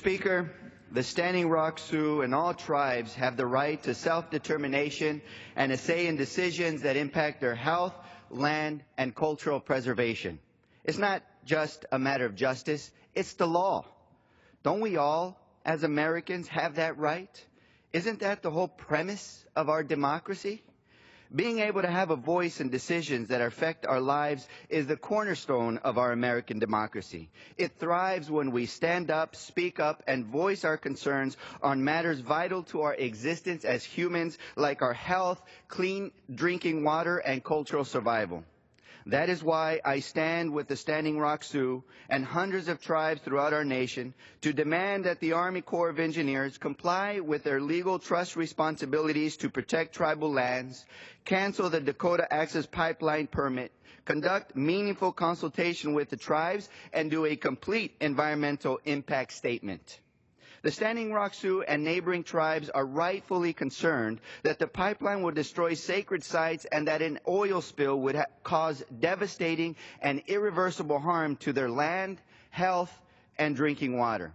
Speaker, the Standing Rock Sioux and all tribes have the right to self-determination and a say in decisions that impact their health, land, and cultural preservation. It's not just a matter of justice, it's the law. Don't we all, as Americans, have that right? Isn't that the whole premise of our democracy? Being able to have a voice in decisions that affect our lives is the cornerstone of our American democracy. It thrives when we stand up, speak up, and voice our concerns on matters vital to our existence as humans, like our health, clean drinking water, and cultural survival. That is why I stand with the Standing Rock Sioux and hundreds of tribes throughout our nation to demand that the Army Corps of Engineers comply with their legal trust responsibilities to protect tribal lands, cancel the Dakota Access Pipeline permit, conduct meaningful consultation with the tribes, and do a complete environmental impact statement. The Standing Rock Sioux and neighboring tribes are rightfully concerned that the pipeline will destroy sacred sites and that an oil spill would cause devastating and irreversible harm to their land, health, and drinking water.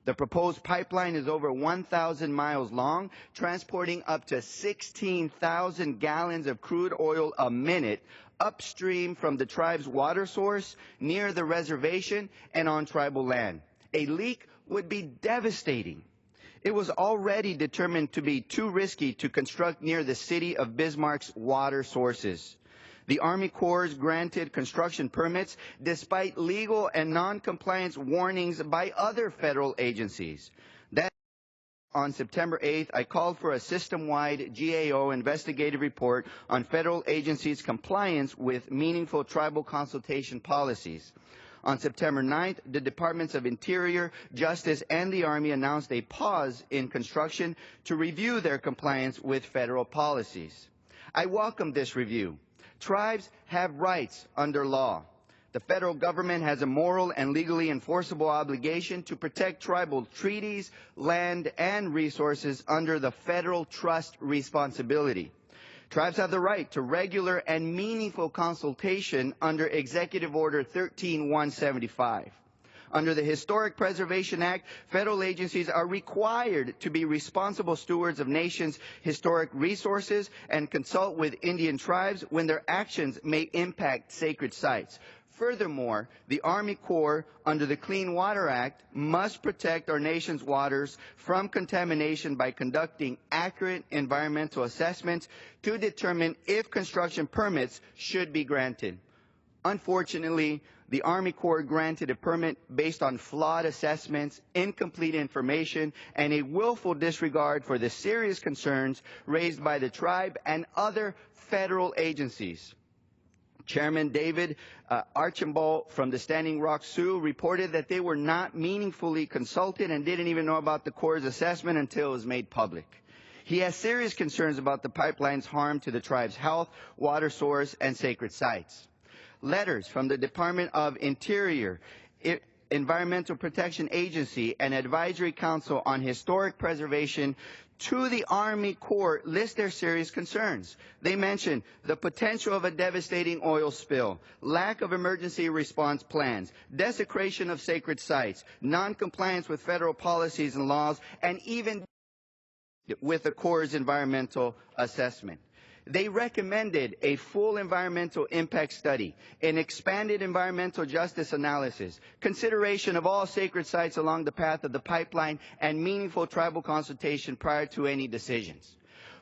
The proposed pipeline is over 1,000 miles long, transporting up to 16,000 gallons of crude oil a minute upstream from the tribe's water source near the reservation and on tribal land. A leak would be devastating. It was already determined to be too risky to construct near the city of Bismarck's water sources. The Army Corps granted construction permits despite legal and non-compliance warnings by other federal agencies. On September 8th, I called for a system-wide GAO investigative report on federal agencies' compliance with meaningful tribal consultation policies. On September 9th, the Departments of Interior, Justice, and the Army announced a pause in construction to review their compliance with federal policies. I welcome this review. Tribes have rights under law. The federal government has a moral and legally enforceable obligation to protect tribal treaties, land, and resources under the federal trust responsibility. Tribes have the right to regular and meaningful consultation under Executive Order 13175. Under the Historic Preservation Act, federal agencies are required to be responsible stewards of nations' historic resources and consult with Indian tribes when their actions may impact sacred sites. Furthermore, the Army Corps, under the Clean Water Act, must protect our nation's waters from contamination by conducting accurate environmental assessments to determine if construction permits should be granted. Unfortunately, the Army Corps granted a permit based on flawed assessments, incomplete information, and a willful disregard for the serious concerns raised by the tribe and other federal agencies. Chairman David Archambault from the Standing Rock Sioux reported that they were not meaningfully consulted and didn't even know about the Corps' assessment until it was made public. He has serious concerns about the pipeline's harm to the tribe's health, water source, and sacred sites. Letters from the Department of Interior, Environmental Protection Agency, and Advisory Council on Historic Preservation to the Army Corps list their serious concerns. They mention the potential of a devastating oil spill, lack of emergency response plans, desecration of sacred sites, non-compliance with federal policies and laws, and even with the Corps' environmental assessment. They recommended a full environmental impact study, an expanded environmental justice analysis, consideration of all sacred sites along the path of the pipeline, and meaningful tribal consultation prior to any decisions.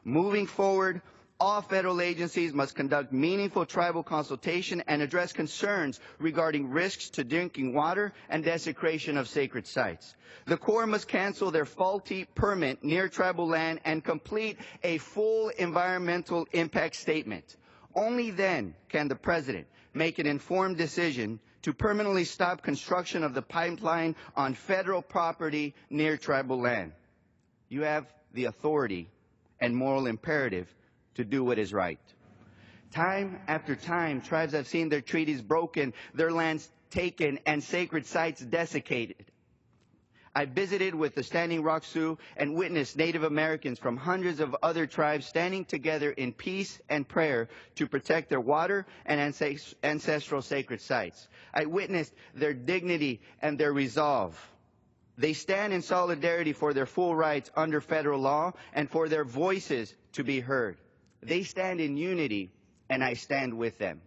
Moving forward, all federal agencies must conduct meaningful tribal consultation and address concerns regarding risks to drinking water and desecration of sacred sites. The Corps must cancel their faulty permit near tribal land and complete a full environmental impact statement. Only then can the President make an informed decision to permanently stop construction of the pipeline on federal property near tribal land. You have the authority and moral imperative to do what is right. Time after time, tribes have seen their treaties broken, their lands taken, and sacred sites desiccated. I visited with the Standing Rock Sioux and witnessed Native Americans from hundreds of other tribes standing together in peace and prayer to protect their water and ancestral sacred sites. I witnessed their dignity and their resolve. They stand in solidarity for their full rights under federal law and for their voices to be heard. They stand in unity, and I stand with them.